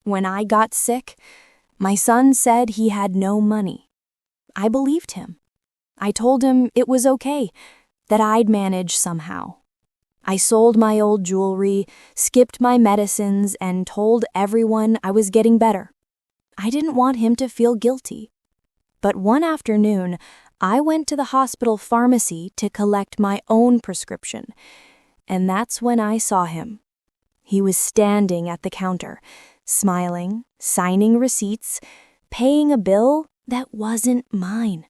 When I got sick, my son said he had no money. I believed him. I told him it was okay, that I'd manage somehow. I sold my old jewelry, skipped my medicines, and told everyone I was getting better. I didn't want him to feel guilty. But one afternoon, I went to the hospital pharmacy to collect my own prescription, and that's when I saw him. He was standing at the counter, smiling, signing receipts, paying a bill that wasn't mine.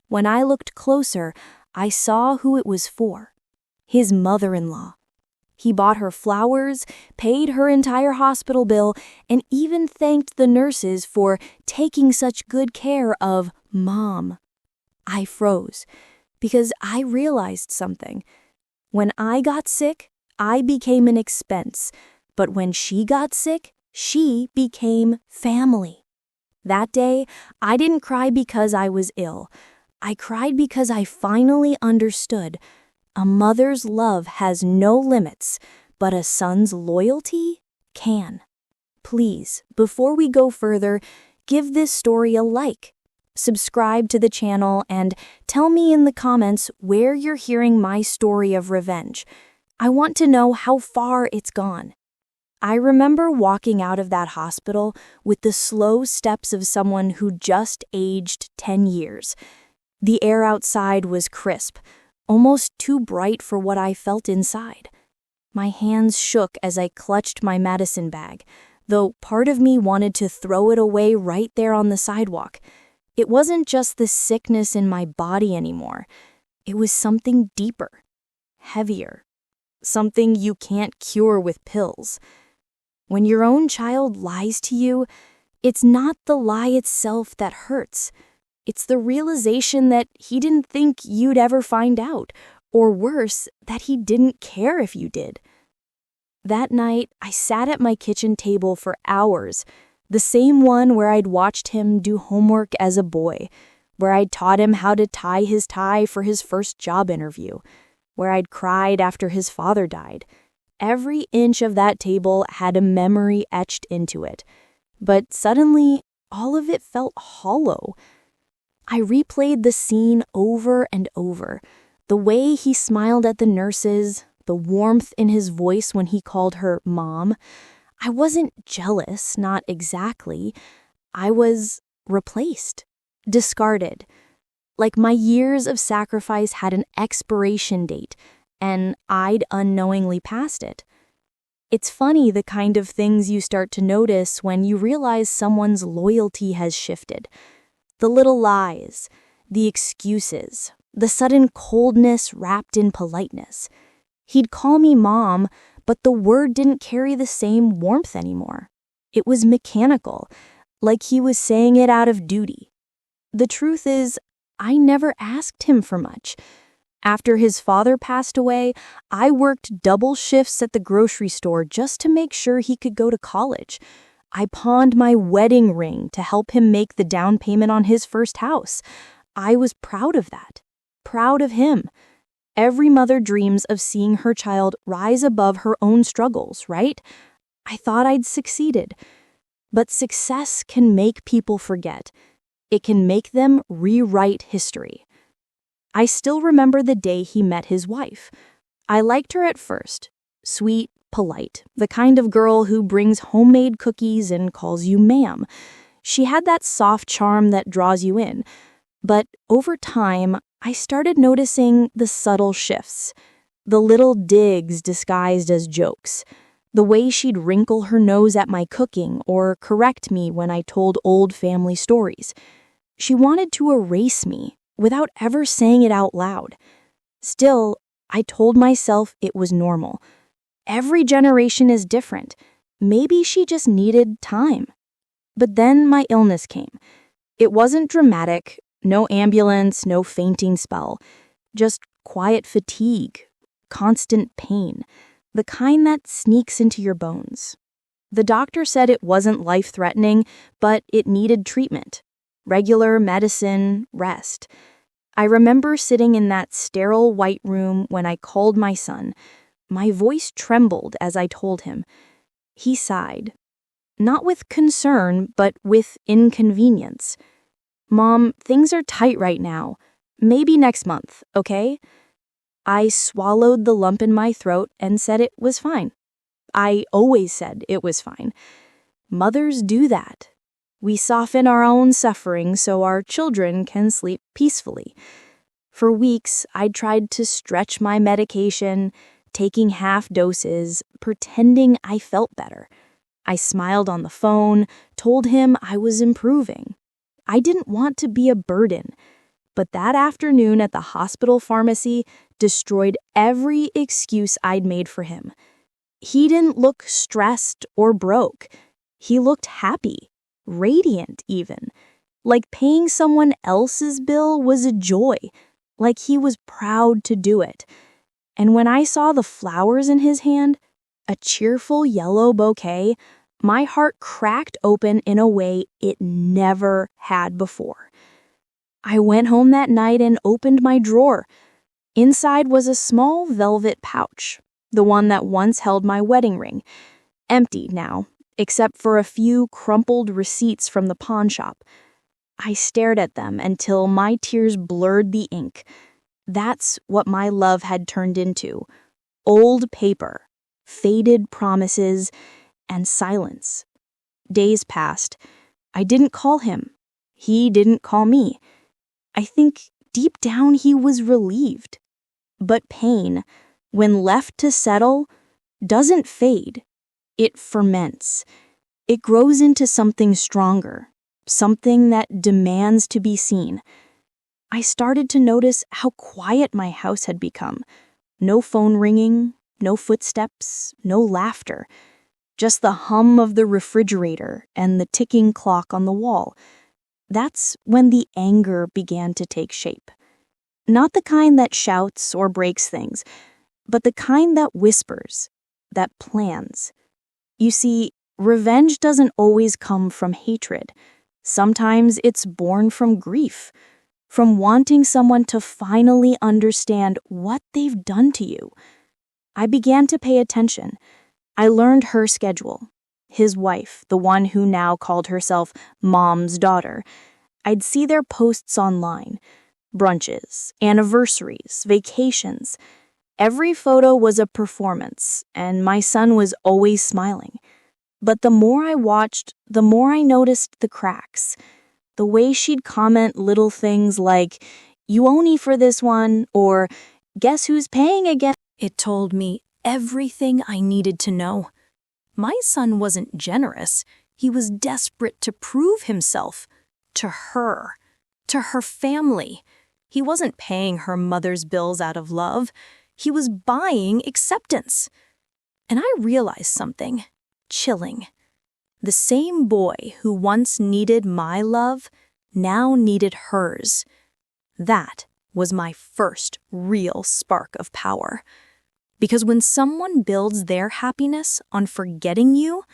When I looked closer, I saw who it was for. His mother-in-law. He bought her flowers, paid her entire hospital bill, and even thanked the nurses for taking such good care of Mom. I froze, because I realized something. When I got sick, I became an expense, but when she got sick, she became family. That day, I didn't cry because I was ill. I cried because I finally understood. A mother's love has no limits, but a son's loyalty can. Please, before we go further, give this story a like. Subscribe to the channel and tell me in the comments where you're hearing my story of revenge. I want to know how far it's gone. I remember walking out of that hospital with the slow steps of someone who just aged 10 years. The air outside was crisp, almost too bright for what I felt inside. My hands shook as I clutched my medicine bag, though part of me wanted to throw it away right there on the sidewalk. It wasn't just the sickness in my body anymore. It was something deeper, heavier, something you can't cure with pills. When your own child lies to you, it's not the lie itself that hurts. It's the realization that he didn't think you'd ever find out, or worse, that he didn't care if you did. That night, I sat at my kitchen table for hours, the same one where I'd watched him do homework as a boy, where I'd taught him how to tie his tie for his first job interview, where I'd cried after his father died. Every inch of that table had a memory etched into it, but suddenly, all of it felt hollow. I replayed the scene over and over, the way he smiled at the nurses, the warmth in his voice when he called her Mom. I wasn't jealous, not exactly. I was replaced, discarded. Like my years of sacrifice had an expiration date, and I'd unknowingly passed it. It's funny the kind of things you start to notice when you realize someone's loyalty has shifted. The little lies, the excuses, the sudden coldness wrapped in politeness. He'd call me Mom, but the word didn't carry the same warmth anymore. It was mechanical, like he was saying it out of duty. The truth is, I never asked him for much. After his father passed away, I worked double shifts at the grocery store just to make sure he could go to college. I pawned my wedding ring to help him make the down payment on his first house. I was proud of that. Proud of him. Every mother dreams of seeing her child rise above her own struggles, right? I thought I'd succeeded. But success can make people forget. It can make them rewrite history. I still remember the day he met his wife. I liked her at first. Sweet, polite, the kind of girl who brings homemade cookies and calls you ma'am. She had that soft charm that draws you in. But over time, I started noticing the subtle shifts, the little digs disguised as jokes, the way she'd wrinkle her nose at my cooking or correct me when I told old family stories. She wanted to erase me without ever saying it out loud. Still, I told myself it was normal. Every generation is different. Maybe she just needed time. But then my illness came. It wasn't dramatic, no ambulance, no fainting spell, just quiet fatigue, constant pain, the kind that sneaks into your bones. The doctor said it wasn't life-threatening, but it needed treatment, regular medicine, rest. I remember sitting in that sterile white room when I called my son. My voice trembled as I told him. He sighed. not with concern, but with inconvenience. "Mom, things are tight right now. Maybe next month, okay?" I swallowed the lump in my throat and said it was fine. I always said it was fine. Mothers do that. We soften our own suffering so our children can sleep peacefully. For weeks, I'd tried to stretch my medication, taking half doses, pretending I felt better. I smiled on the phone, told him I was improving. I didn't want to be a burden. But that afternoon at the hospital pharmacy destroyed every excuse I'd made for him. He didn't look stressed or broke. He looked happy, radiant even, like paying someone else's bill was a joy, like he was proud to do it. And when I saw the flowers in his hand, a cheerful yellow bouquet, my heart cracked open in a way it never had before. I went home that night and opened my drawer. Inside was a small velvet pouch, the one that once held my wedding ring, empty now, except for a few crumpled receipts from the pawn shop. I stared at them until my tears blurred the ink. That's what my love had turned into: old paper, faded promises, and silence. Days passed. I didn't call him. He didn't call me. I think deep down he was relieved. But pain, when left to settle, doesn't fade. It ferments. It grows into something stronger, something that demands to be seen. I started to notice how quiet my house had become. No phone ringing, no footsteps, no laughter. Just the hum of the refrigerator and the ticking clock on the wall. That's when the anger began to take shape. Not the kind that shouts or breaks things, but the kind that whispers, that plans. You see, revenge doesn't always come from hatred. Sometimes it's born from grief, from wanting someone to finally understand what they've done to you. I began to pay attention. I learned her schedule. His wife, the one who now called herself Mom's daughter. I'd see their posts online. Brunches, anniversaries, vacations. Every photo was a performance, and my son was always smiling. But the more I watched, the more I noticed the cracks. The way she'd comment little things like, "You owe me for this one," or "Guess who's paying again?" It told me everything I needed to know. My son wasn't generous. He was desperate to prove himself. To her. To her family. He wasn't paying her mother's bills out of love. He was buying acceptance. And I realized something chilling. The same boy who once needed my love now needed hers. That was my first real spark of power. Because when someone builds their happiness on forgetting you,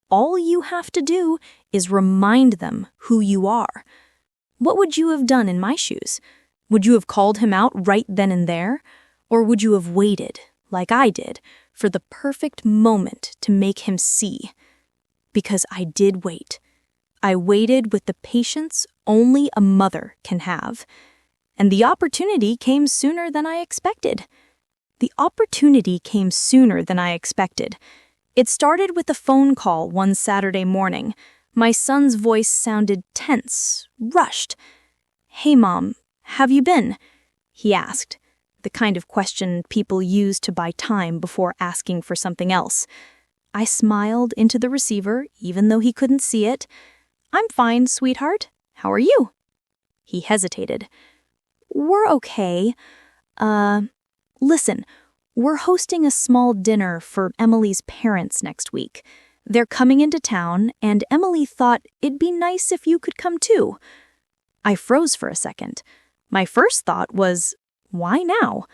all you have to do is remind them who you are. What would you have done in my shoes? Would you have called him out right then and there? Or would you have waited, like I did, for the perfect moment to make him see? Because I did wait. I waited with the patience only a mother can have. And the opportunity came sooner than I expected. The opportunity came sooner than I expected. It started with a phone call one Saturday morning. My son's voice sounded tense, rushed. "Hey, Mom, have you been?" he asked, the kind of question people use to buy time before asking for something else. I smiled into the receiver, even though he couldn't see it. "I'm fine, sweetheart. How are you?" He hesitated. "We're okay. Listen, we're hosting a small dinner for Emily's parents next week. They're coming into town, and Emily thought it'd be nice if you could come too." I froze for a second. My first thought was, why now?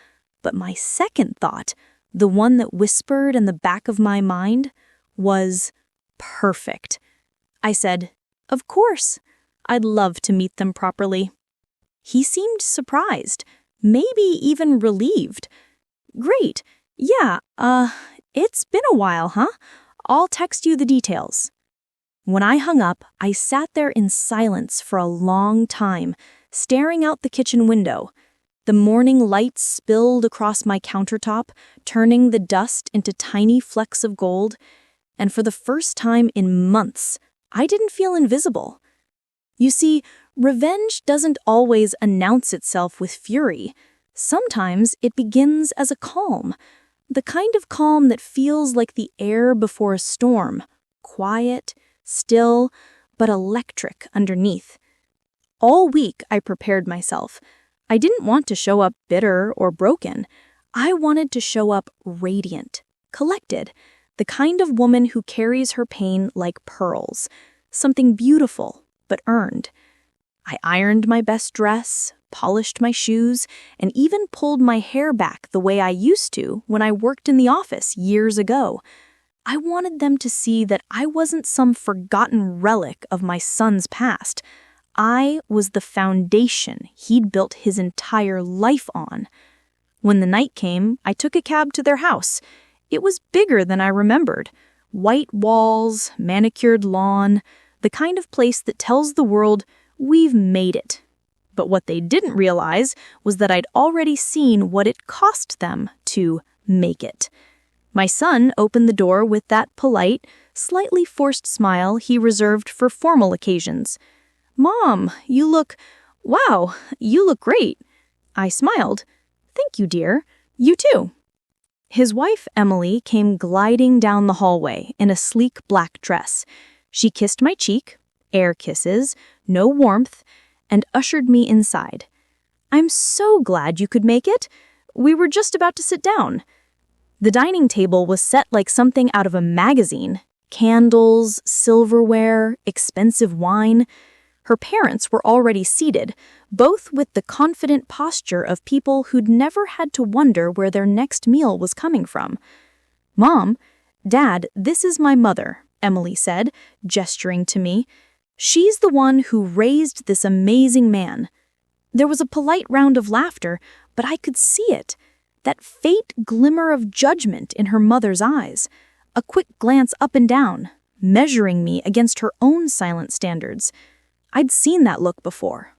But my second thought, the one that whispered in the back of my mind, was perfect. I said, "Of course. I'd love to meet them properly." He seemed surprised, maybe even relieved. "Great. Yeah, it's been a while, huh? I'll text you the details." When I hung up, I sat there in silence for a long time, staring out the kitchen window. The morning light spilled across my countertop, turning the dust into tiny flecks of gold, and for the first time in months, I didn't feel invisible. You see, revenge doesn't always announce itself with fury. Sometimes it begins as a calm, the kind of calm that feels like the air before a storm, quiet, still, but electric underneath. All week I prepared myself. I didn't want to show up bitter or broken. I wanted to show up radiant, collected, the kind of woman who carries her pain like pearls, something beautiful but earned. I ironed my best dress, polished my shoes, and even pulled my hair back the way I used to when I worked in the office years ago. I wanted them to see that I wasn't some forgotten relic of my son's past. I was the foundation he'd built his entire life on. When the night came, I took a cab to their house. It was bigger than I remembered. White walls, manicured lawn, the kind of place that tells the world, we've made it. But what they didn't realize was that I'd already seen what it cost them to make it. My son opened the door with that polite, slightly forced smile he reserved for formal occasions. "Mom, you look great." I smiled. "Thank you, dear. You too." His wife, Emily, came gliding down the hallway in a sleek black dress. She kissed my cheek, air kisses, no warmth, and ushered me inside. "I'm so glad you could make it. We were just about to sit down." The dining table was set like something out of a magazine. Candles, silverware, expensive wine. Her parents were already seated, both with the confident posture of people who'd never had to wonder where their next meal was coming from. "Mom, Dad, this is my mother," Emily said, gesturing to me. "She's the one who raised this amazing man." There was a polite round of laughter, but I could see it. That faint glimmer of judgment in her mother's eyes. A quick glance up and down, measuring me against her own silent standards. I'd seen that look before.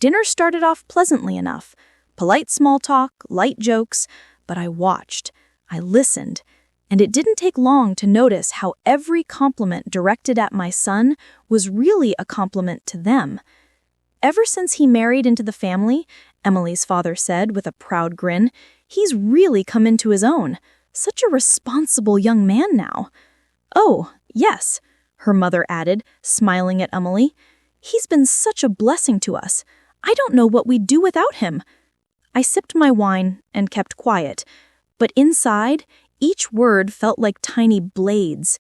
Dinner started off pleasantly enough. Polite small talk, light jokes, but I watched. I listened. And it didn't take long to notice how every compliment directed at my son was really a compliment to them. "Ever since he married into the family," Emily's father said with a proud grin, "he's really come into his own. Such a responsible young man now." "Oh, yes," her mother added, smiling at Emily. "He's been such a blessing to us. I don't know what we'd do without him." I sipped my wine and kept quiet, but inside, each word felt like tiny blades.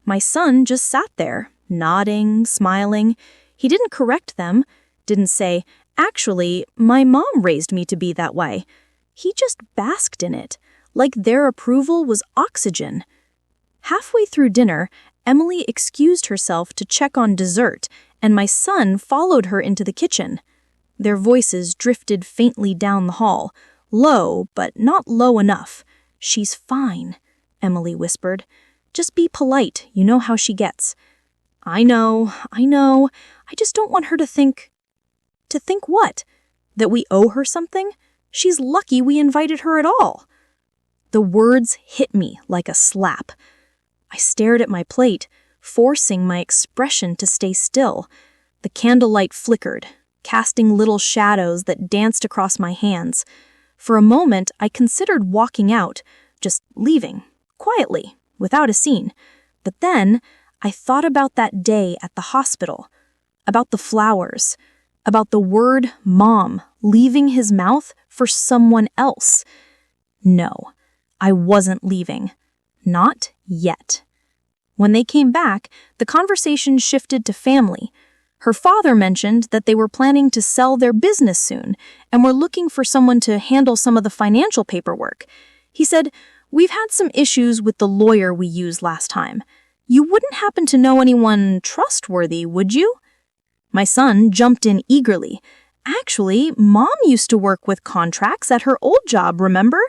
My son just sat there, nodding, smiling. He didn't correct them, didn't say, "Actually, my mom raised me to be that way." He just basked in it, like their approval was oxygen. Halfway through dinner, Emily excused herself to check on dessert, and my son followed her into the kitchen. Their voices drifted faintly down the hall, low, but not low enough. "She's fine," Emily whispered. "Just be polite, you know how she gets." I know. I just don't want her to think..." "To think what? That we owe her something? She's lucky we invited her at all." The words hit me like a slap. I stared at my plate, forcing my expression to stay still. The candlelight flickered, casting little shadows that danced across my hands. For a moment, I considered walking out, just leaving, quietly, without a scene. But then, I thought about that day at the hospital, about the flowers, about the word mom leaving his mouth for someone else. No, I wasn't leaving. Not yet. When they came back, the conversation shifted to family. Her father mentioned that they were planning to sell their business soon and were looking for someone to handle some of the financial paperwork. He said, "We've had some issues with the lawyer we used last time. You wouldn't happen to know anyone trustworthy, would you?" My son jumped in eagerly. "Actually, Mom used to work with contracts at her old job, remember?"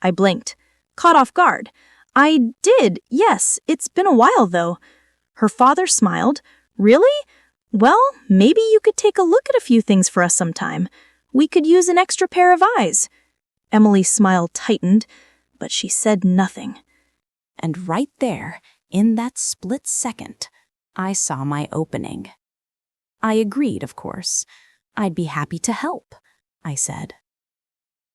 I blinked, caught off guard. "I did, yes. It's been a while, though." Her father smiled. Really? Well, maybe you could take a look at a few things for us sometime. We could use an extra pair of eyes. Emily's smile tightened, but she said nothing. And right there, in that split second, I saw my opening. I agreed, of course. I'd be happy to help, I said.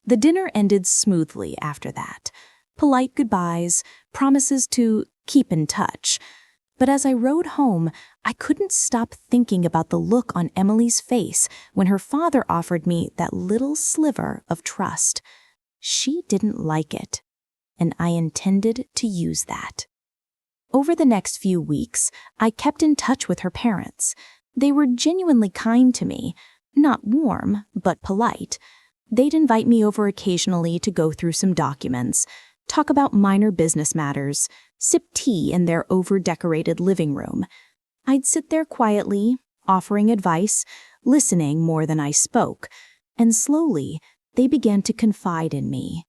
The dinner ended smoothly after that. Polite goodbyes, promises to keep in touch. But as I rode home, I couldn't stop thinking about the look on Emily's face when her father offered me that little sliver of trust. She didn't like it, and I intended to use that. Over the next few weeks, I kept in touch with her parents. They were genuinely kind to me, not warm, but polite. They'd invite me over occasionally to go through some documents, talk about minor business matters, sip tea in their over-decorated living room. I'd sit there quietly, offering advice, listening more than I spoke, and slowly they began to confide in me.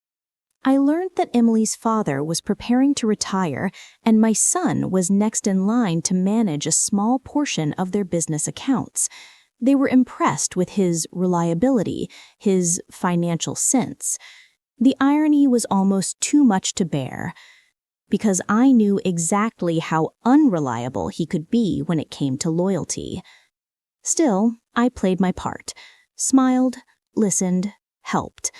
I learned that Emily's father was preparing to retire, and my son was next in line to manage a small portion of their business accounts. They were impressed with his reliability, his financial sense. The irony was almost too much to bear, because I knew exactly how unreliable he could be when it came to loyalty. Still, I played my part, smiled, listened, helped.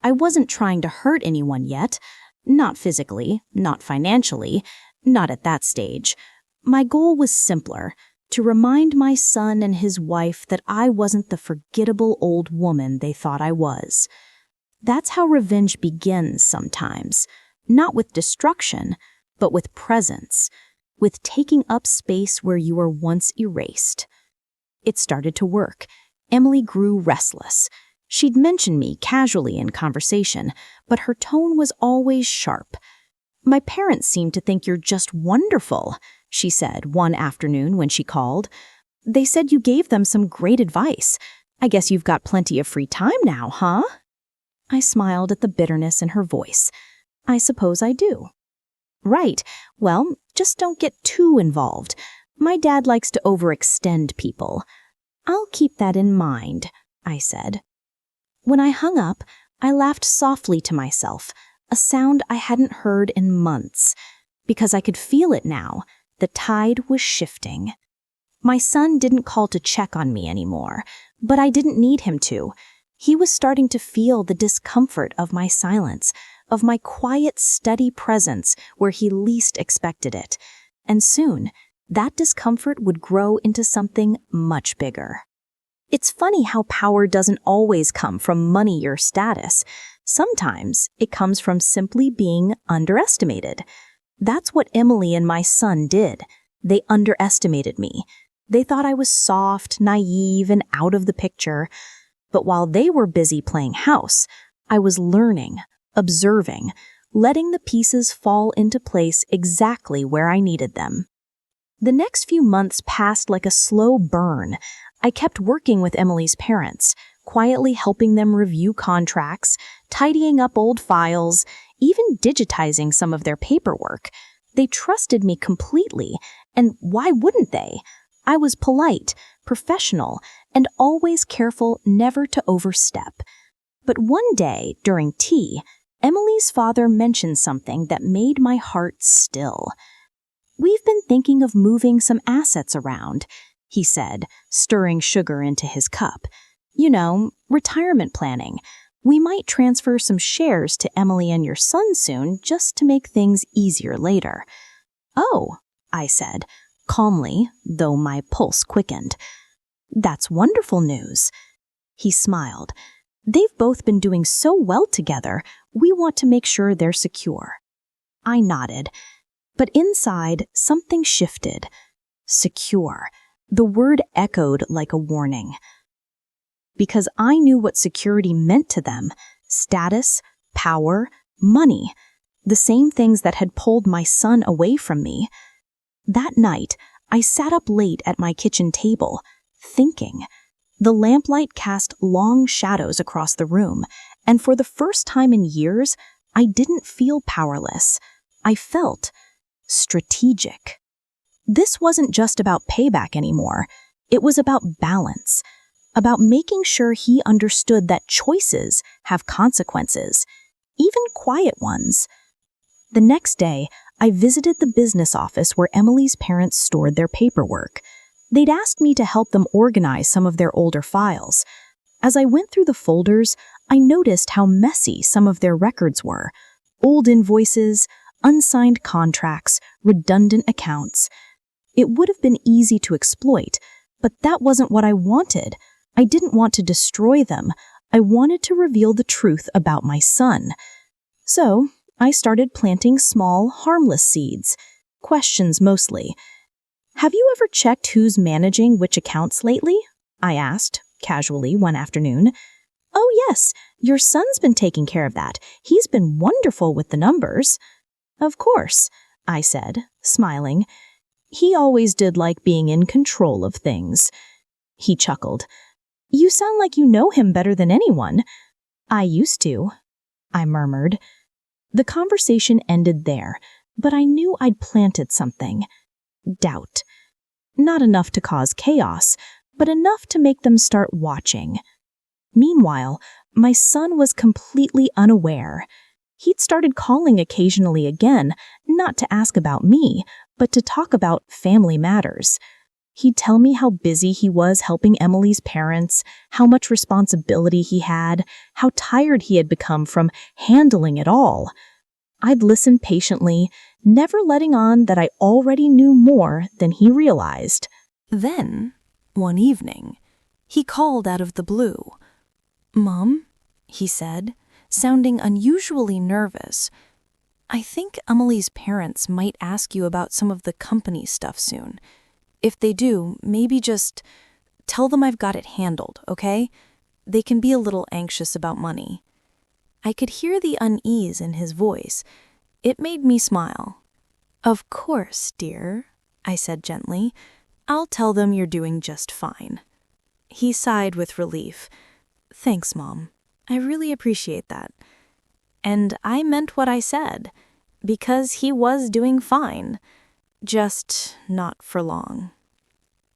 I wasn't trying to hurt anyone yet, not physically, not financially, not at that stage. My goal was simpler, to remind my son and his wife that I wasn't the forgettable old woman they thought I was. That's how revenge begins sometimes, not with destruction, but with presence, with taking up space where you were once erased. It started to work. Emily grew restless. She'd mention me casually in conversation, but her tone was always sharp. "My parents seem to think you're just wonderful," she said one afternoon when she called. "They said you gave them some great advice. I guess you've got plenty of free time now, huh?" I smiled at the bitterness in her voice. "I suppose I do." "Right. Well, just don't get too involved. My dad likes to overextend people." "I'll keep that in mind," I said. When I hung up, I laughed softly to myself, a sound I hadn't heard in months, because I could feel it now. The tide was shifting. My son didn't call to check on me anymore, but I didn't need him to. He was starting to feel the discomfort of my silence, of my quiet, steady presence where he least expected it. And soon, that discomfort would grow into something much bigger. It's funny how power doesn't always come from money or status. Sometimes it comes from simply being underestimated. That's what Emily and my son did. They underestimated me. They thought I was soft, naive, and out of the picture. But while they were busy playing house, I was learning, observing, letting the pieces fall into place exactly where I needed them. The next few months passed like a slow burn. I kept working with Emily's parents, quietly helping them review contracts, tidying up old files, even digitizing some of their paperwork. They trusted me completely, and why wouldn't they? I was polite, professional, and always careful never to overstep. But one day, during tea, Emily's father mentioned something that made my heart still. "We've been thinking of moving some assets around," he said, stirring sugar into his cup. "You know, retirement planning. We might transfer some shares to Emily and your son soon just to make things easier later." "Oh," I said, calmly, though my pulse quickened. "That's wonderful news." He smiled. "They've both been doing so well together, we want to make sure they're secure." I nodded, but inside something shifted. Secure. The word echoed like a warning. Because I knew what security meant to them: status, power, money, the same things that had pulled my son away from me. That night, I sat up late at my kitchen table, thinking. The lamplight cast long shadows across the room, and for the first time in years, I didn't feel powerless. I felt strategic. This wasn't just about payback anymore. It was about balance, about making sure he understood that choices have consequences, even quiet ones. The next day, I visited the business office where Emily's parents stored their paperwork. They'd asked me to help them organize some of their older files. As I went through the folders, I noticed how messy some of their records were. Old invoices, unsigned contracts, redundant accounts. It would have been easy to exploit, but that wasn't what I wanted. I didn't want to destroy them. I wanted to reveal the truth about my son. So, I started planting small, harmless seeds. Questions mostly. "Have you ever checked who's managing which accounts lately?" I asked, casually, one afternoon. "Oh yes, your son's been taking care of that. He's been wonderful with the numbers." "Of course," I said, smiling. "He always did like being in control of things." He chuckled. "You sound like you know him better than anyone." "I used to," I murmured. The conversation ended there, but I knew I'd planted something. Doubt. Not enough to cause chaos, but enough to make them start watching. Meanwhile, my son was completely unaware. He'd started calling occasionally again, not to ask about me, but to talk about family matters. He'd tell me how busy he was helping Emily's parents, how much responsibility he had, how tired he had become from handling it all. I'd listen patiently, never letting on that I already knew more than he realized. Then, one evening, he called out of the blue. "Mom," he said, sounding unusually nervous, "I think Emily's parents might ask you about some of the company stuff soon. If they do, maybe just tell them I've got it handled, okay? They can be a little anxious about money." I could hear the unease in his voice. It made me smile. "Of course, dear," I said gently. "I'll tell them you're doing just fine." He sighed with relief. "Thanks, Mom. I really appreciate that." And I meant what I said, because he was doing fine. Just not for long.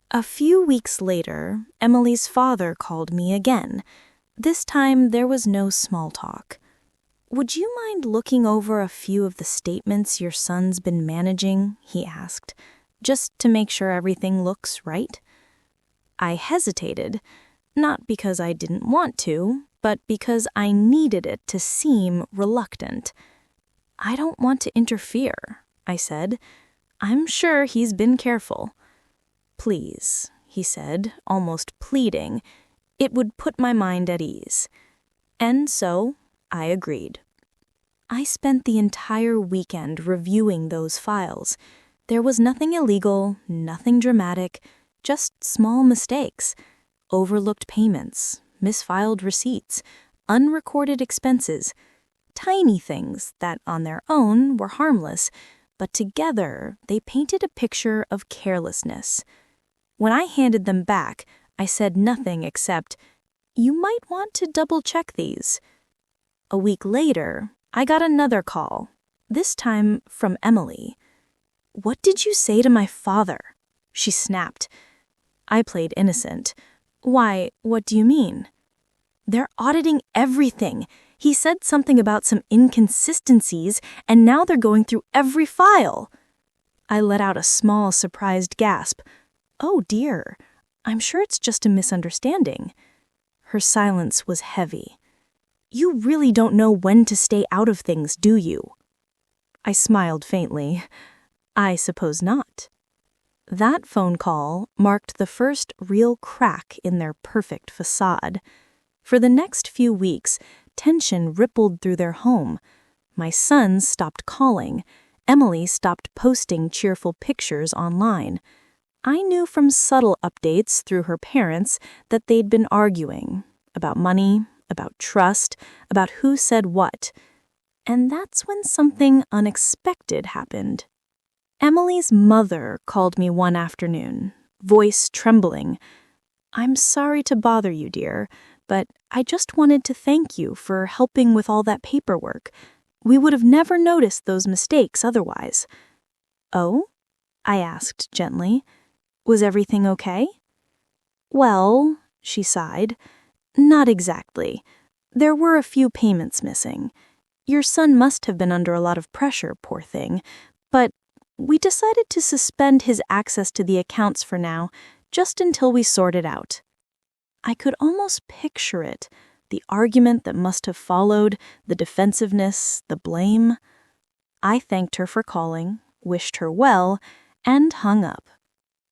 A few weeks later, Emily's father called me again. This time there was no small talk. "Would you mind looking over a few of the statements your son's been managing?" he asked, "just to make sure everything looks right?" I hesitated, not because I didn't want to, but because I needed it to seem reluctant. "I don't want to interfere," I said. "I'm sure he's been careful." "Please," he said, almost pleading. It would put my mind at ease. And so I agreed. I spent the entire weekend reviewing those files. There was nothing illegal, nothing dramatic, just small mistakes, overlooked payments, misfiled receipts, unrecorded expenses, tiny things that on their own were harmless, but together they painted a picture of carelessness. When I handed them back, I said nothing except, "You might want to double-check these." A week later, I got another call, this time from Emily. "What did you say to my father?" she snapped. I played innocent. "Why, what do you mean?" "They're auditing everything. He said something about some inconsistencies, and now they're going through every file." I let out a small, surprised gasp. "Oh dear, I'm sure it's just a misunderstanding." Her silence was heavy. "You really don't know when to stay out of things, do you?" I smiled faintly. "I suppose not." That phone call marked the first real crack in their perfect facade. For the next few weeks, tension rippled through their home. My son stopped calling. Emily stopped posting cheerful pictures online. I knew from subtle updates through her parents that they'd been arguing about money, about trust, about who said what. And that's when something unexpected happened. Emily's mother called me one afternoon, voice trembling. "I'm sorry to bother you, dear, but I just wanted to thank you for helping with all that paperwork. We would have never noticed those mistakes otherwise." "Oh?" I asked gently. Was everything okay? Well, she sighed, not exactly. There were a few payments missing. Your son must have been under a lot of pressure, poor thing. But we decided to suspend his access to the accounts for now, just until we sort it out. I could almost picture it, the argument that must have followed, the defensiveness, the blame. I thanked her for calling, wished her well, and hung up.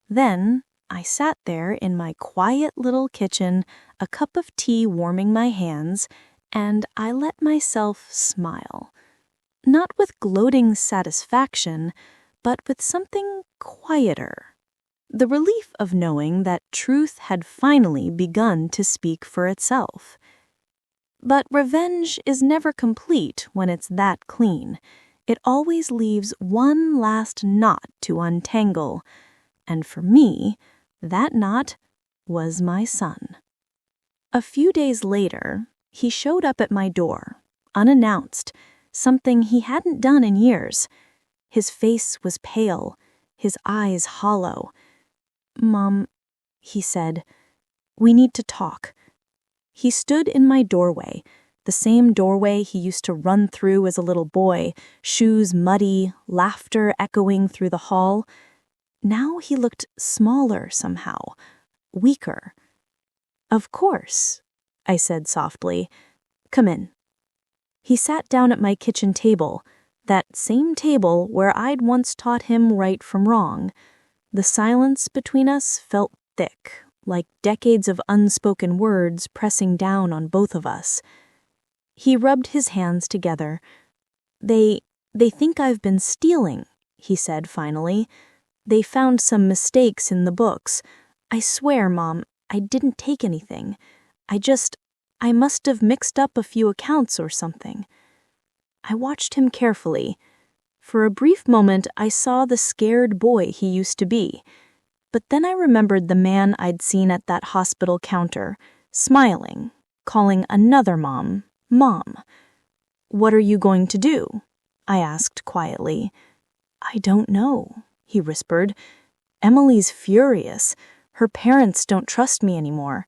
Then I sat there in my quiet little kitchen, a cup of tea warming my hands, and I let myself smile. Not with gloating satisfaction, but with something quieter. The relief of knowing that truth had finally begun to speak for itself. But revenge is never complete when it's that clean. It always leaves one last knot to untangle. And for me, that knot was my son. A few days later, he showed up at my door, unannounced, something he hadn't done in years. His face was pale, his eyes hollow. "Mom," he said, "we need to talk." He stood in my doorway, the same doorway he used to run through as a little boy, shoes muddy, laughter echoing through the hall. Now he looked smaller somehow, weaker. "Of course," I said softly. "Come in." He sat down at my kitchen table, that same table where I'd once taught him right from wrong. The silence between us felt thick, like decades of unspoken words pressing down on both of us. He rubbed his hands together. They think I've been stealing," he said finally. "They found some mistakes in the books. I swear, Mom, I didn't take anything. I must have mixed up a few accounts or something." I watched him carefully. For a brief moment, I saw the scared boy he used to be. But then I remembered the man I'd seen at that hospital counter, smiling, calling another mom, Mom. "What are you going to do?" I asked quietly. "I don't know," he whispered. "Emily's furious. Her parents don't trust me anymore.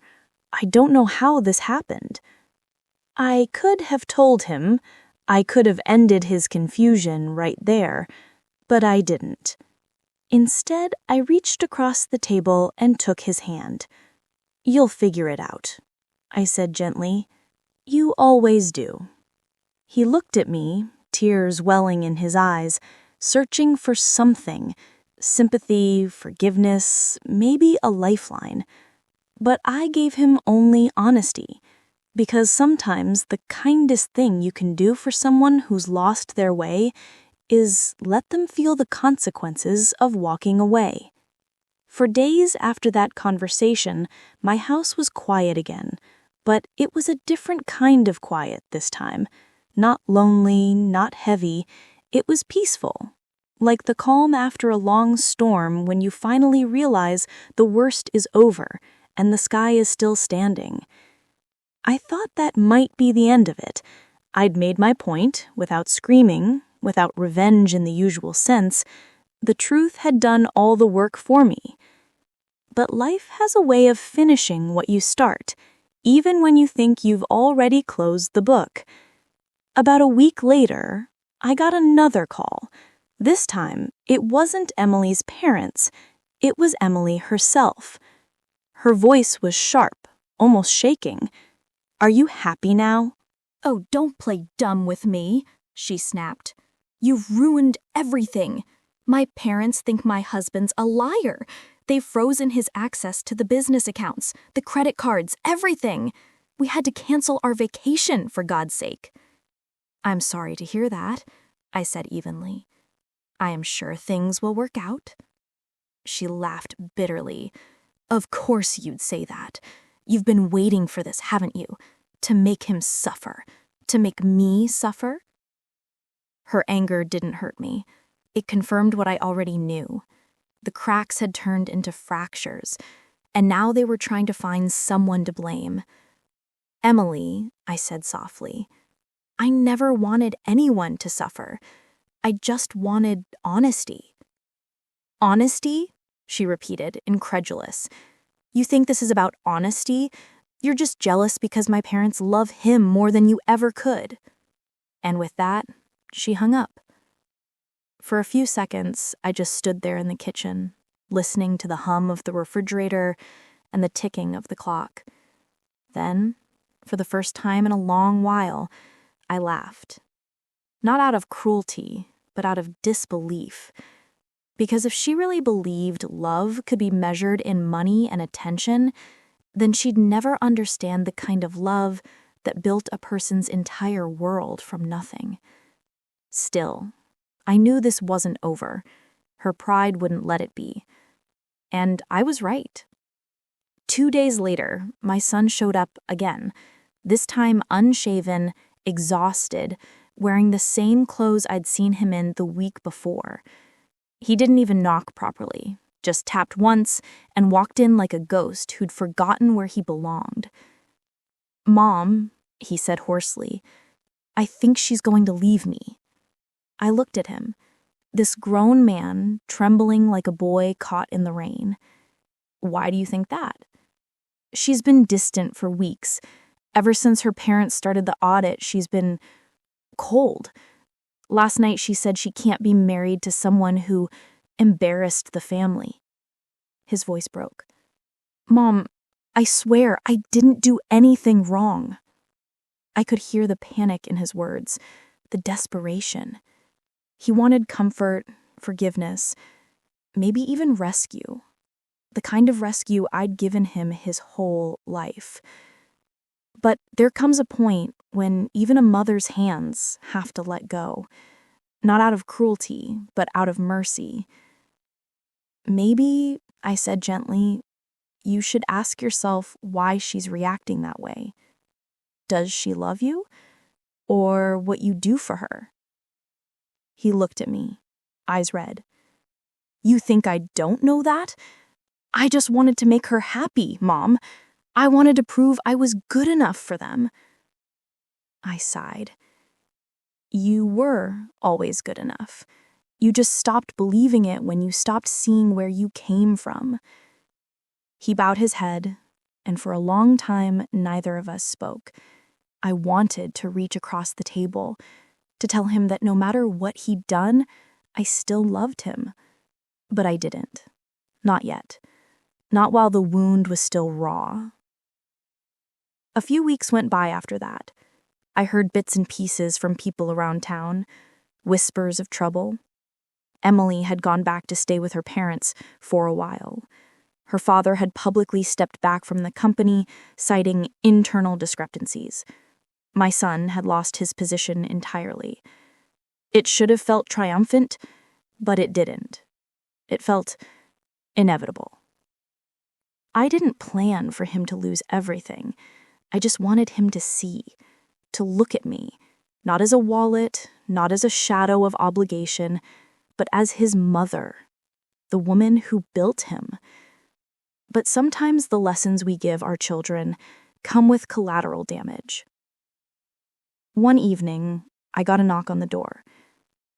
I don't know how this happened." I could have told him. I could have ended his confusion right there, but I didn't. Instead, I reached across the table and took his hand. "You'll figure it out," I said gently. "You always do." He looked at me, tears welling in his eyes, searching for something, sympathy, forgiveness, maybe a lifeline. But I gave him only honesty, because sometimes the kindest thing you can do for someone who's lost their way is let them feel the consequences of walking away. For days after that conversation, my house was quiet again, but it was a different kind of quiet this time. Not lonely, not heavy. It was peaceful, like the calm after a long storm when you finally realize the worst is over and the sky is still standing. I thought that might be the end of it. I'd made my point without screaming, without revenge in the usual sense. The truth had done all the work for me. But life has a way of finishing what you start, even when you think you've already closed the book. About a week later, I got another call. This time, it wasn't Emily's parents. It was Emily herself. Her voice was sharp, almost shaking. "Are you happy now?" "Oh, don't play dumb with me," she snapped. "You've ruined everything. My parents think my husband's a liar. They've frozen his access to the business accounts, the credit cards, everything. We had to cancel our vacation, for God's sake." "I'm sorry to hear that," I said evenly. "I am sure things will work out." She laughed bitterly. "Of course you'd say that. You've been waiting for this, haven't you? To make him suffer. To make me suffer?" Her anger didn't hurt me. It confirmed what I already knew. The cracks had turned into fractures, and now they were trying to find someone to blame. "Emily," I said softly, "I never wanted anyone to suffer. I just wanted honesty." Honesty? She repeated, incredulous. You think this is about honesty? You're just jealous because my parents love him more than you ever could. And with that, she hung up. For a few seconds, I just stood there in the kitchen, listening to the hum of the refrigerator and the ticking of the clock. Then, for the first time in a long while, I laughed. Not out of cruelty, but out of disbelief. Because if she really believed love could be measured in money and attention, then she'd never understand the kind of love that built a person's entire world from nothing. Still, I knew this wasn't over. Her pride wouldn't let it be. And I was right. 2 days later, my son showed up again, this time unshaven, exhausted, wearing the same clothes I'd seen him in the week before. He didn't even knock properly, just tapped once and walked in like a ghost who'd forgotten where he belonged. "Mom," he said hoarsely, "I think she's going to leave me." I looked at him, this grown man trembling like a boy caught in the rain. "Why do you think that?" "She's been distant for weeks. Ever since her parents started the audit, she's been cold. Last night she said she can't be married to someone who embarrassed the family." His voice broke. "Mom, I swear I didn't do anything wrong." I could hear the panic in his words, the desperation. He wanted comfort, forgiveness, maybe even rescue. The kind of rescue I'd given him his whole life. But there comes a point when even a mother's hands have to let go. Not out of cruelty, but out of mercy. "Maybe," I said gently, "you should ask yourself why she's reacting that way. Does she love you? Or what you do for her?" He looked at me, eyes red. "You think I don't know that? I just wanted to make her happy, Mom. I wanted to prove I was good enough for them." I sighed. "You were always good enough. You just stopped believing it when you stopped seeing where you came from." He bowed his head, and for a long time neither of us spoke. I wanted to reach across the table, to tell him that no matter what he'd done, I still loved him. But I didn't. Not yet. Not while the wound was still raw. A few weeks went by after that. I heard bits and pieces from people around town, whispers of trouble. Emily had gone back to stay with her parents for a while. Her father had publicly stepped back from the company, citing internal discrepancies. My son had lost his position entirely. It should have felt triumphant, but it didn't. It felt inevitable. I didn't plan for him to lose everything. I just wanted him to see, to look at me, not as a wallet, not as a shadow of obligation, but as his mother, the woman who built him. But sometimes the lessons we give our children come with collateral damage. One evening, I got a knock on the door.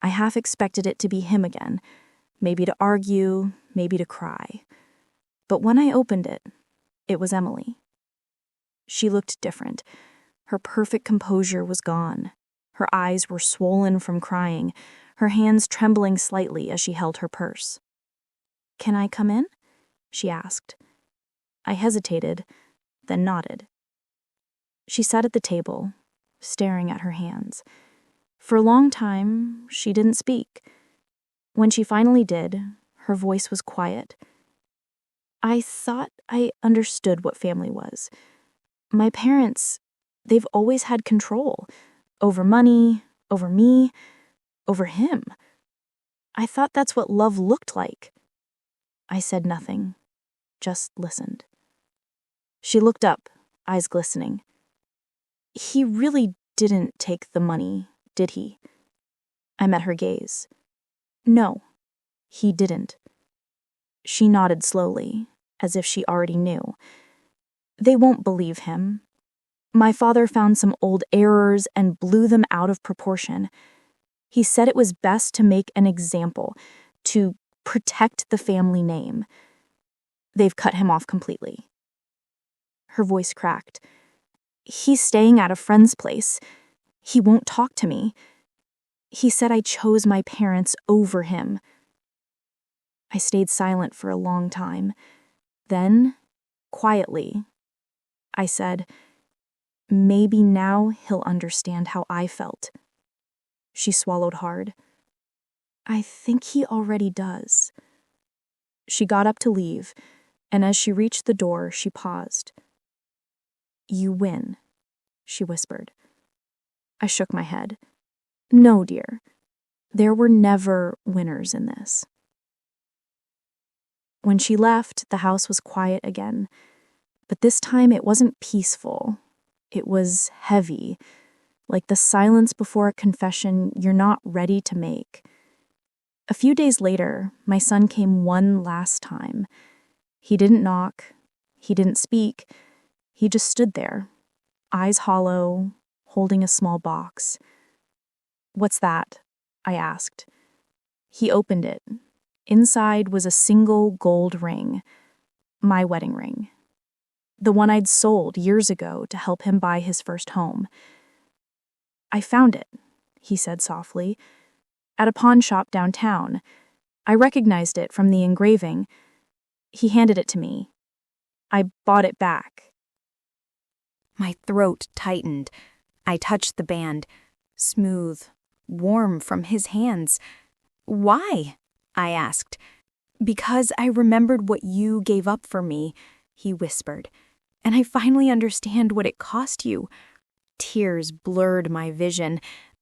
I half expected it to be him again, maybe to argue, maybe to cry. But when I opened it, it was Emily. She looked different. Her perfect composure was gone. Her eyes were swollen from crying, her hands trembling slightly as she held her purse. "Can I come in?" she asked. I hesitated, then nodded. She sat at the table, staring at her hands. For a long time, she didn't speak. When she finally did, her voice was quiet. "I thought I understood what family was. My parents, they've always had control over money, over me, over him. I thought that's what love looked like." I said nothing, just listened. She looked up, eyes glistening. "He really didn't take the money, did he?" I met her gaze. "No, he didn't." She nodded slowly, as if she already knew. "They won't believe him. My father found some old errors and blew them out of proportion. He said it was best to make an example, to Protect the family name. They've cut him off completely. Her voice cracked. He's staying at a friend's place. He won't talk to me. He said I chose my parents over him. I stayed silent for a long time. Then, quietly, I said, maybe now he'll understand how I felt. She swallowed hard. I think he already does. She got up to leave, and as she reached the door, she paused. You win, she whispered. I shook my head. No, dear. There were never winners in this. When she left, the house was quiet again, but this time it wasn't peaceful. It was heavy, like the silence before a confession you're not ready to make. A few days later, my son came one last time. He didn't knock. He didn't speak. He just stood there, eyes hollow, holding a small box. What's that? I asked. He opened it. Inside was a single gold ring, my wedding ring, the one I'd sold years ago to help him buy his first home. I found it, he said softly, at a pawn shop downtown. I recognized it from the engraving. He handed it to me. I bought it back. My throat tightened. I touched the band, smooth, warm from his hands. Why? I asked. Because I remembered what you gave up for me, he whispered, and I finally understand what it cost you. Tears blurred my vision.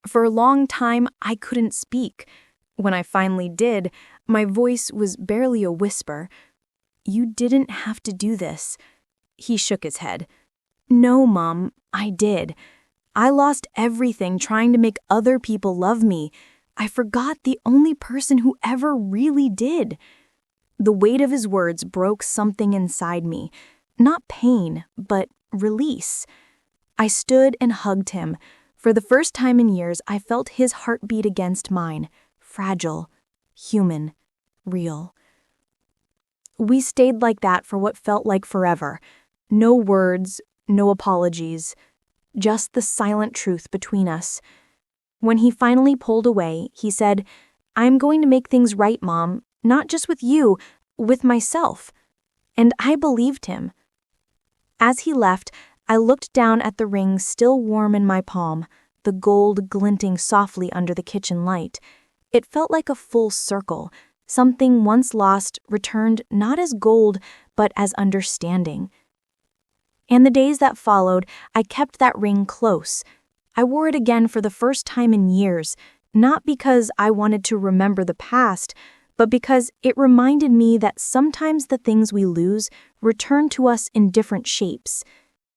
For a long time, I couldn't speak. When I finally did, my voice was barely a whisper. You didn't have to do this. He shook his head. No, Mom, I did. I lost everything trying to make other people love me. I forgot the only person who ever really did. The weight of his words broke something inside me. Not pain, but release. I stood and hugged him. For the first time in years, I felt his heartbeat against mine. Fragile, human, real. We stayed like that for what felt like forever. No words, no apologies. Just the silent truth between us. When he finally pulled away, he said, I'm going to make things right, Mom, not just with you, with myself. And I believed him. As he left, I looked down at the ring still warm in my palm, the gold glinting softly under the kitchen light. It felt like a full circle. Something once lost returned not as gold, but as understanding. And the days that followed, I kept that ring close. I wore it again for the first time in years, not because I wanted to remember the past, but because it reminded me that sometimes the things we lose return to us in different shapes.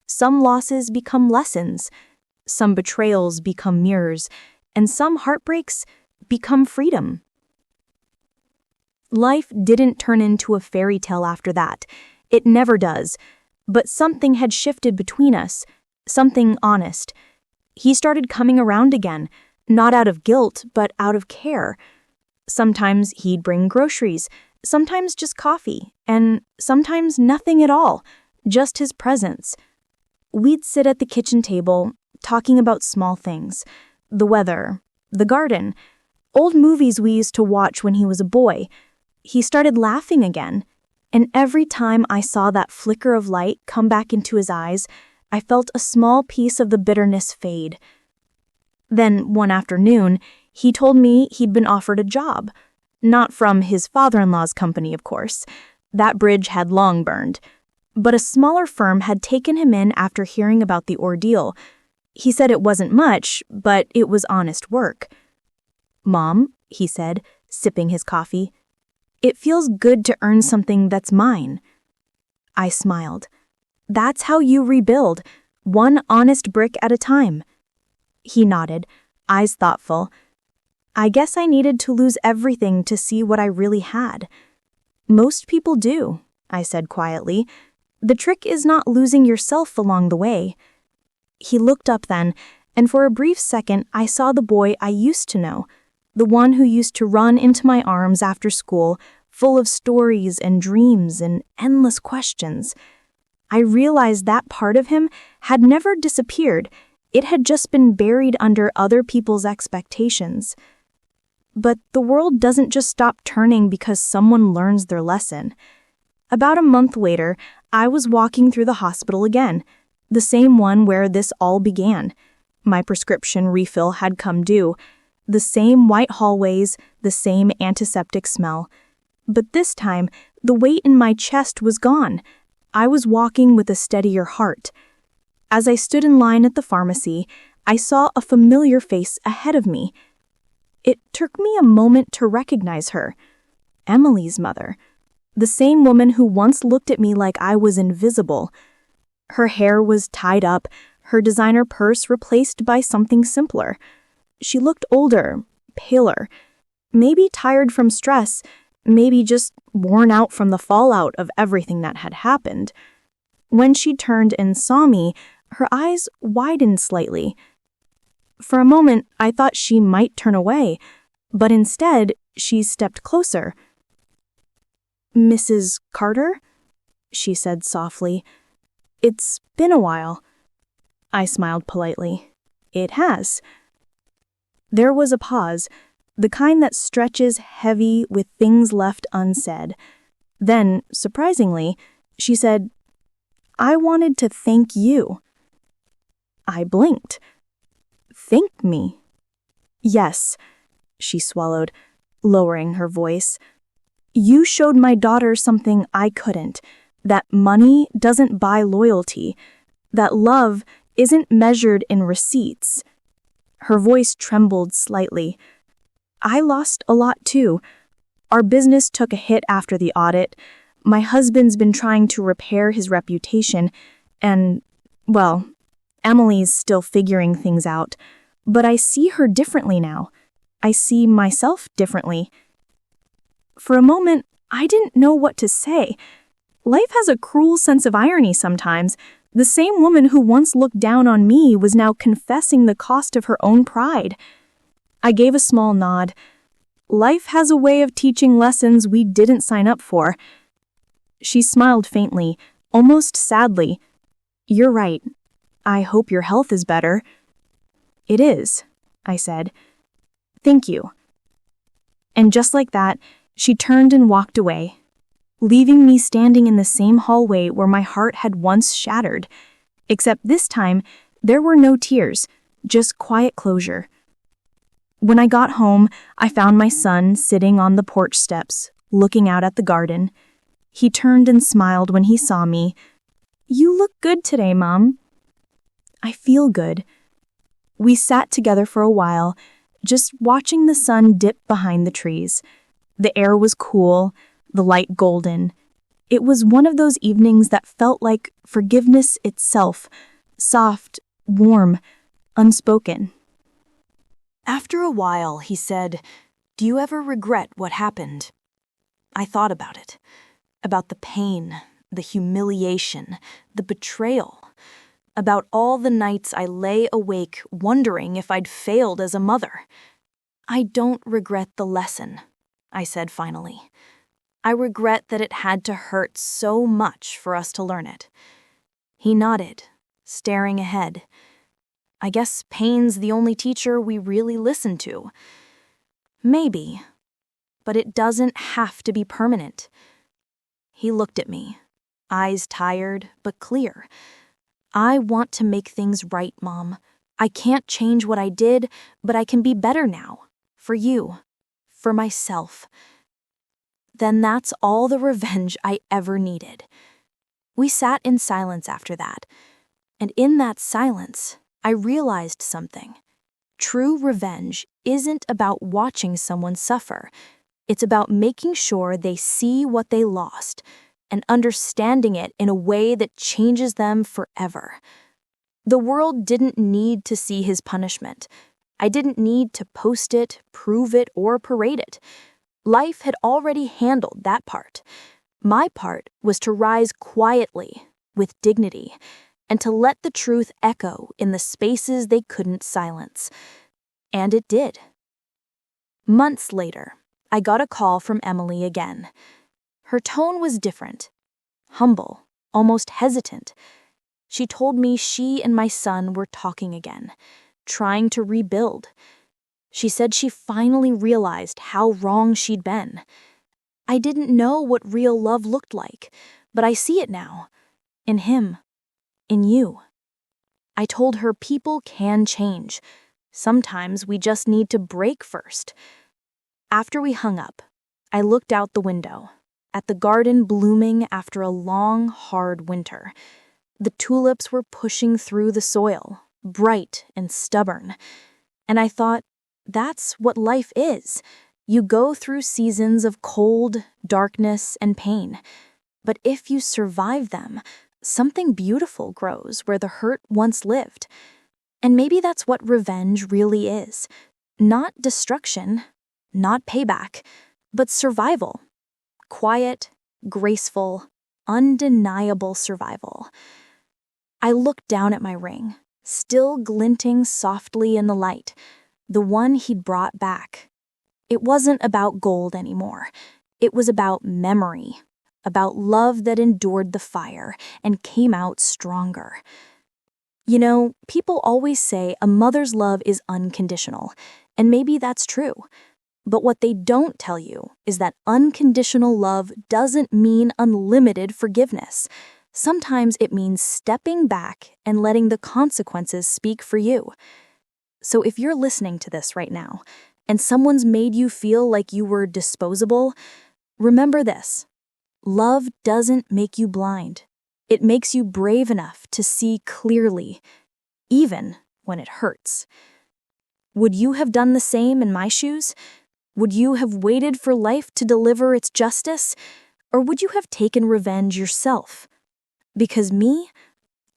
Some losses become lessons, some betrayals become mirrors, and some heartbreaks become freedom. Life didn't turn into a fairy tale after that. It never does. But something had shifted between us, something honest. He started coming around again, not out of guilt, but out of care. Sometimes he'd bring groceries, sometimes just coffee, and sometimes nothing at all, just his presence. We'd sit at the kitchen table, talking about small things, the weather, the garden, old movies we used to watch when he was a boy. He started laughing again, and every time I saw that flicker of light come back into his eyes, I felt a small piece of the bitterness fade. Then, one afternoon, he told me he'd been offered a job. Not from his father-in-law's company, of course. That bridge had long burned. But a smaller firm had taken him in after hearing about the ordeal. He said it wasn't much, but it was honest work. Mom, he said, sipping his coffee, it feels good to earn something that's mine. I smiled. That's how you rebuild, one honest brick at a time. He nodded, eyes thoughtful. I guess I needed to lose everything to see what I really had. Most people do, I said quietly. The trick is not losing yourself along the way. He looked up then, and for a brief second I saw the boy I used to know. the one who used to run into my arms after school, full of stories and dreams and endless questions. I realized that part of him had never disappeared. It had just been buried under other people's expectations. But the world doesn't just stop turning because someone learns their lesson. About a month later, I was walking through the hospital again, the same one where this all began. My prescription refill had come due. The same white hallways, the same antiseptic smell. But this time, the weight in my chest was gone. I was walking with a steadier heart. As I stood in line at the pharmacy, I saw a familiar face ahead of me. It took me a moment to recognize her. Emily's mother. The same woman who once looked at me like I was invisible. Her hair was tied up, her designer purse replaced by something simpler. She looked older, paler, maybe tired from stress, maybe just worn out from the fallout of everything that had happened. When she turned and saw me, her eyes widened slightly. For a moment, I thought she might turn away, but instead, she stepped closer. "Mrs. Carter?" she said softly. "It's been a while." I smiled politely. "It has." There was a pause, the kind that stretches heavy with things left unsaid. Then, surprisingly, she said, "I wanted to thank you." I blinked. "Thank me?" "Yes," she swallowed, lowering her voice. "You showed my daughter something I couldn't, that money doesn't buy loyalty, that love isn't measured in receipts." Her voice trembled slightly. "I lost a lot too. Our business took a hit after the audit. My husband's been trying to repair his reputation, and, well, Emily's still figuring things out. But I see her differently now. I see myself differently." For a moment, I didn't know what to say. Life has a cruel sense of irony sometimes. The same woman who once looked down on me was now confessing the cost of her own pride. I gave a small nod. Life has a way of teaching lessons we didn't sign up for. She smiled faintly, almost sadly. "You're right. I hope your health is better." "It is," I said. "Thank you." And just like that, she turned and walked away, leaving me standing in the same hallway where my heart had once shattered. Except this time, there were no tears, just quiet closure. When I got home, I found my son sitting on the porch steps, looking out at the garden. He turned and smiled when he saw me. "You look good today, Mom." "I feel good." We sat together for a while, just watching the sun dip behind the trees. The air was cool, the light golden. It was one of those evenings that felt like forgiveness itself, soft, warm, unspoken. After a while, he said, "Do you ever regret what happened?" I thought about it, about the pain, the humiliation, the betrayal, about all the nights I lay awake wondering if I'd failed as a mother. "I don't regret the lesson," I said finally. "I regret that it had to hurt so much for us to learn it." He nodded, staring ahead. "I guess pain's the only teacher we really listen to." "Maybe, but it doesn't have to be permanent." He looked at me, eyes tired but clear. "I want to make things right, Mom. I can't change what I did, but I can be better now. For you. For myself." Then that's all the revenge I ever needed. We sat in silence after that, and in that silence, I realized something. True revenge isn't about watching someone suffer. It's about making sure they see what they lost and understanding it in a way that changes them forever. The world didn't need to see his punishment. I didn't need to post it, prove it, or parade it. Life had already handled that part. My part was to rise quietly, with dignity, and to let the truth echo in the spaces they couldn't silence. And it did. Months later, I got a call from Emily again. Her tone was different, humble, almost hesitant. She told me she and my son were talking again, trying to rebuild. She said she finally realized how wrong she'd been. I didn't know what real love looked like, but I see it now. In him. In you. I told her people can change. Sometimes we just need to break first. After we hung up, I looked out the window, at the garden blooming after a long, hard winter. The tulips were pushing through the soil, bright and stubborn. And I thought, that's what life is. You go through seasons of cold, darkness, and pain. But if you survive them, something beautiful grows where the hurt once lived. And maybe that's what revenge really is. Not destruction, not payback, but survival. Quiet, graceful, undeniable survival. I looked down at my ring, still glinting softly in the light, the one he'd brought back. It wasn't about gold anymore. It was about memory, about love that endured the fire and came out stronger. You know, people always say a mother's love is unconditional, and maybe that's true. But what they don't tell you is that unconditional love doesn't mean unlimited forgiveness. Sometimes it means stepping back and letting the consequences speak for you. So if you're listening to this right now, and someone's made you feel like you were disposable, remember this. Love doesn't make you blind. It makes you brave enough to see clearly, even when it hurts. Would you have done the same in my shoes? Would you have waited for life to deliver its justice? Or would you have taken revenge yourself? Because me,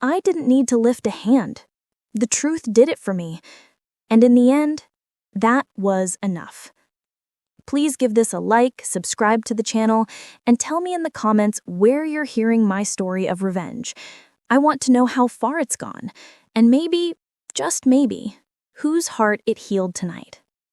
I didn't need to lift a hand. The truth did it for me. And in the end, that was enough. Please give this a like, subscribe to the channel, and tell me in the comments where you're hearing my story of revenge. I want to know how far it's gone, and maybe, just maybe, whose heart it healed tonight.